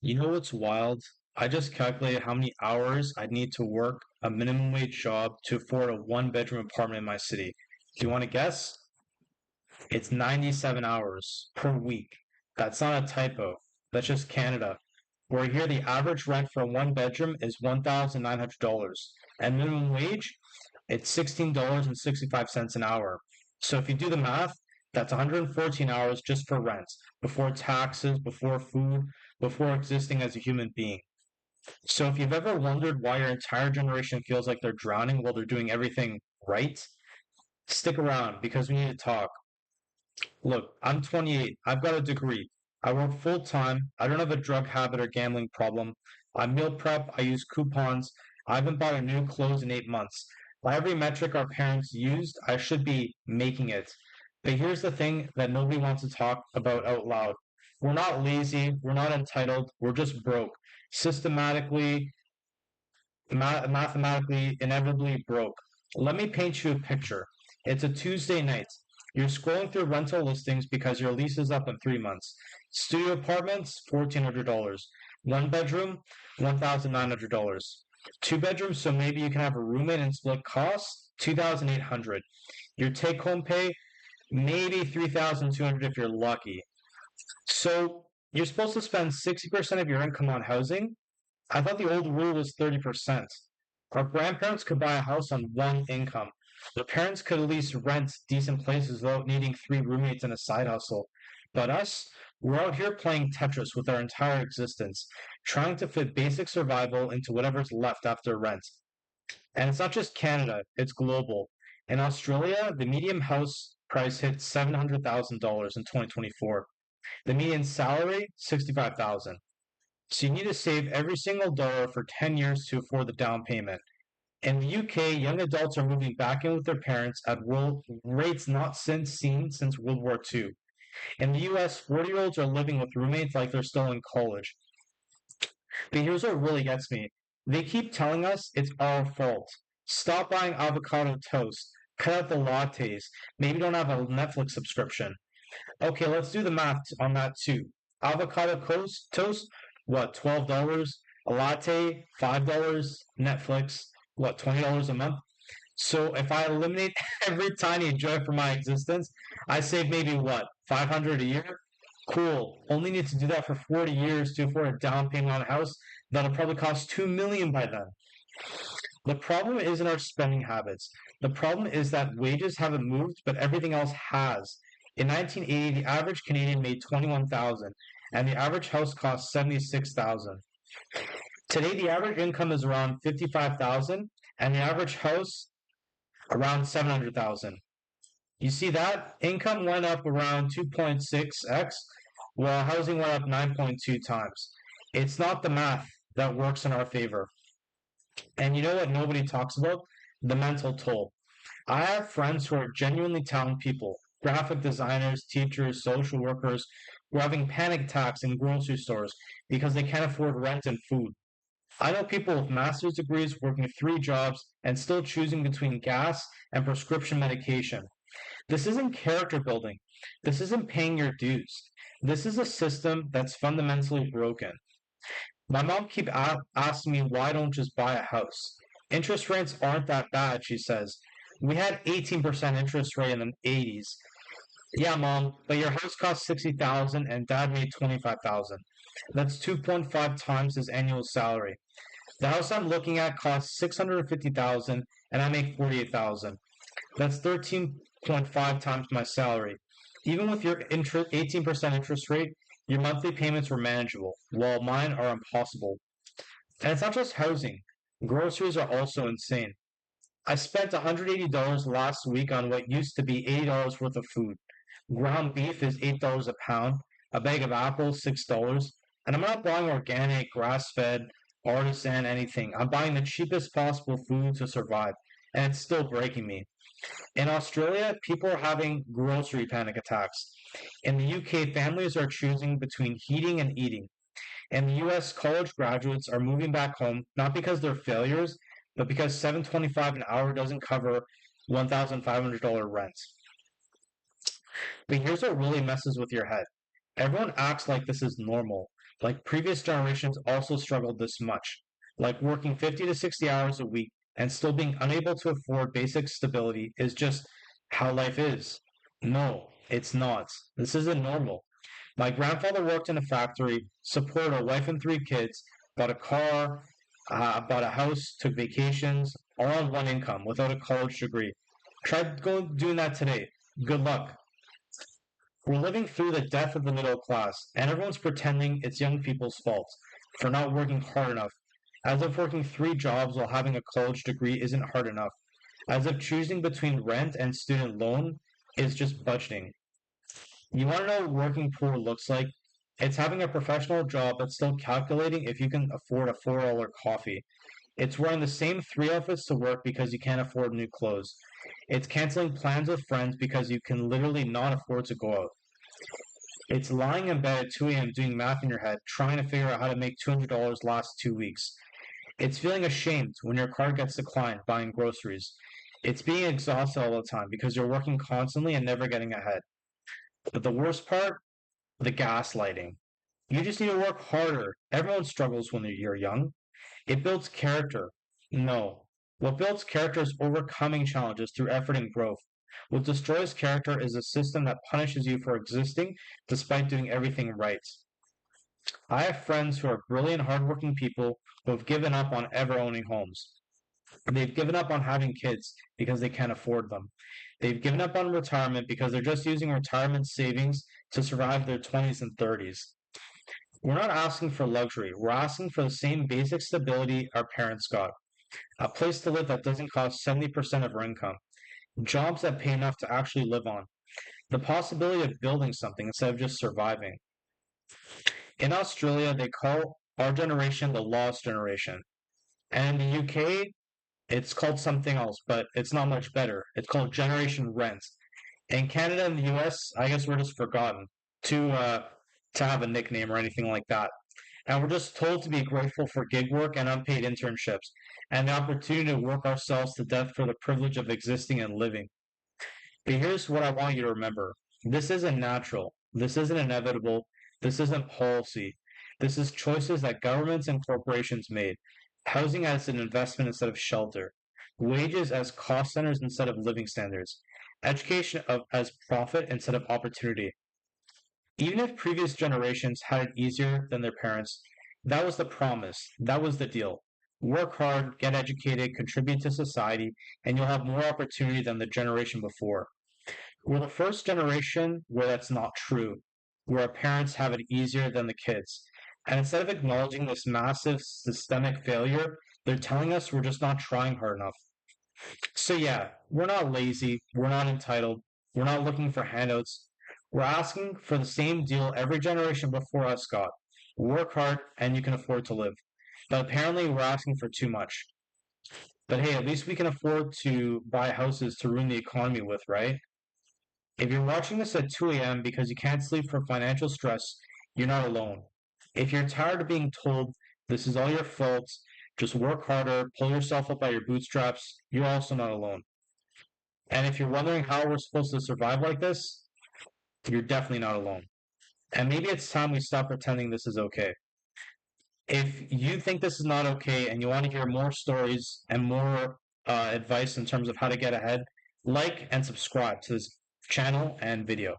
You know what's wild? I just calculated how many hours I'd need to work a minimum wage job to afford a one bedroom apartment in my city. Do you want to guess? It's 97 hours per week. That's not a typo. That's just Canada. Where here the average rent for a one bedroom is $1,900. And minimum wage, it's $16.65 an hour. So if you do the math, that's 114 hours just for rent, before taxes, before food, before existing as a human being. So if you've ever wondered why your entire generation feels like they're drowning while they're doing everything right, stick around because we need to talk. Look, I'm 28. I've got a degree. I work full time. I don't have a drug habit or gambling problem. I meal prep. I use coupons. I haven't bought a new clothes in 8 months. By every metric our parents used, I should be making it. But here's the thing that nobody wants to talk about out loud. We're not lazy. We're not entitled. We're just broke. Systematically, mathematically, inevitably broke. Let me paint you a picture. It's a Tuesday night. You're scrolling through rental listings because your lease is up in 3 months. Studio apartments, $1,400. One bedroom, $1,900. Two bedrooms, so maybe you can have a roommate and split costs, $2,800. Your take home pay, maybe $3,200 if you're lucky. So you're supposed to spend 60% of your income on housing. I thought the old rule was 30%. Our grandparents could buy a house on one income. Their parents could at least rent decent places without needing three roommates and a side hustle. But us, we're out here playing Tetris with our entire existence, trying to fit basic survival into whatever's left after rent. And it's not just Canada, it's global. In Australia, the median house price hit $700,000 in 2024. The median salary, 65,000. So you need to save every single dollar for 10 years to afford the down payment. In the UK, young adults are moving back in with their parents at world rates not since seen since World War II. In the US, 40-year-olds are living with roommates like they're still in college. But here's what really gets me. They keep telling us it's our fault. Stop buying avocado toast. Cut out the lattes. Maybe don't have a Netflix subscription. Okay, let's do the math on that too. Avocado toast, what, $12? A latte, $5? Netflix, what, $20 a month? So if I eliminate every tiny joy from my existence, I save maybe what, 500 a year? Cool. Only need to do that for 40 years to afford a down payment on a house that'll probably cost 2 million by then. The problem isn't our spending habits. The problem is that wages haven't moved, but everything else has. In 1980, the average Canadian made 21,000, and the average house cost 76,000. Today, the average income is around 55,000, and the average house around 700,000. You see that income went up around 2.6x, while housing went up 9.2 times. It's not the math that works in our favor. And you know what nobody talks about? The mental toll. I have friends who are genuinely talented people, graphic designers, teachers, social workers, who are having panic attacks in grocery stores because they can't afford rent and food. I know people with master's degrees working three jobs and still choosing between gas and prescription medication. This isn't character building. This isn't paying your dues. This is a system that's fundamentally broken. My mom keeps asking me why I don't just buy a house. Interest rates aren't that bad, she says. We had 18% interest rate in the 80s. Yeah, mom, but your house cost 60,000 and dad made 25,000. That's 2.5 times his annual salary. The house I'm looking at costs 650,000 and I make 48,000. That's 13.5 times my salary. Even with your 18% interest rate, your monthly payments were manageable, while mine are impossible. And it's not just housing. Groceries are also insane. I spent $180 last week on what used to be $80 worth of food. Ground beef is $8 a pound, a bag of apples $6, and I'm not buying organic, grass-fed, artisan anything. I'm buying the cheapest possible food to survive, and it's still breaking me. In Australia, people are having grocery panic attacks. In the UK, families are choosing between heating and eating. In the US, college graduates are moving back home not because they're failures, but because 7.25 an hour doesn't cover $1,500 rent. But here's what really messes with your head. Everyone acts like this is normal. Like previous generations also struggled this much. Like working 50 to 60 hours a week and still being unable to afford basic stability is just how life is. No, it's not. This isn't normal. My grandfather worked in a factory, supported a wife and three kids, bought a car, bought a house, took vacations, all on one income without a college degree. Doing that today. Good luck. We're living through the death of the middle class, and everyone's pretending it's young people's fault for not working hard enough, as if working three jobs while having a college degree isn't hard enough, as if choosing between rent and student loan is just budgeting. You want to know what working poor looks like? It's having a professional job but still calculating if you can afford a $4 coffee. It's wearing the same three outfits to work because you can't afford new clothes. It's canceling plans with friends because you can literally not afford to go out. It's lying in bed at 2 a.m. doing math in your head, trying to figure out how to make $200 last 2 weeks. It's feeling ashamed when your card gets declined buying groceries. It's being exhausted all the time because you're working constantly and never getting ahead. But the worst part, the gaslighting. You just need to work harder. Everyone struggles when you're young. It builds character. No. What builds character is overcoming challenges through effort and growth. What destroys character is a system that punishes you for existing despite doing everything right. I have friends who are brilliant, hardworking people who have given up on ever owning homes. They've given up on having kids because they can't afford them. They've given up on retirement because they're just using retirement savings to survive their 20s and 30s. We're not asking for luxury. We're asking for the same basic stability our parents got. A place to live that doesn't cost 70% of our income. Jobs that pay enough to actually live on. The possibility of building something instead of just surviving. In Australia, they call our generation the lost generation. And in the UK, it's called something else, but it's not much better. It's called Generation Rent. In Canada and the US, I guess we're just forgotten to have a nickname or anything like that. And we're just told to be grateful for gig work and unpaid internships and the opportunity to work ourselves to death for the privilege of existing and living. But here's what I want you to remember. This isn't natural. This isn't inevitable. This isn't policy. This is choices that governments and corporations made. Housing as an investment instead of shelter. Wages as cost centers instead of living standards. As profit instead of opportunity. Even if previous generations had it easier than their parents, that was the promise. That was the deal. Work hard, get educated, contribute to society, and you'll have more opportunity than the generation before. We're the first generation where that's not true, where our parents have it easier than the kids. And instead of acknowledging this massive systemic failure, they're telling us we're just not trying hard enough. So, yeah, we're not lazy, we're not entitled, we're not looking for handouts. We're asking for the same deal every generation before us got. Work hard and you can afford to live. But apparently, we're asking for too much. But hey, at least we can afford to buy houses to ruin the economy with, right? If you're watching this at 2 a.m. because you can't sleep from financial stress, you're not alone. If you're tired of being told this is all your fault, just work harder, pull yourself up by your bootstraps, you're also not alone. And if you're wondering how we're supposed to survive like this, you're definitely not alone. And maybe it's time we stop pretending this is okay. If you think this is not okay and you want to hear more stories and more advice in terms of how to get ahead, like and subscribe to this channel and video.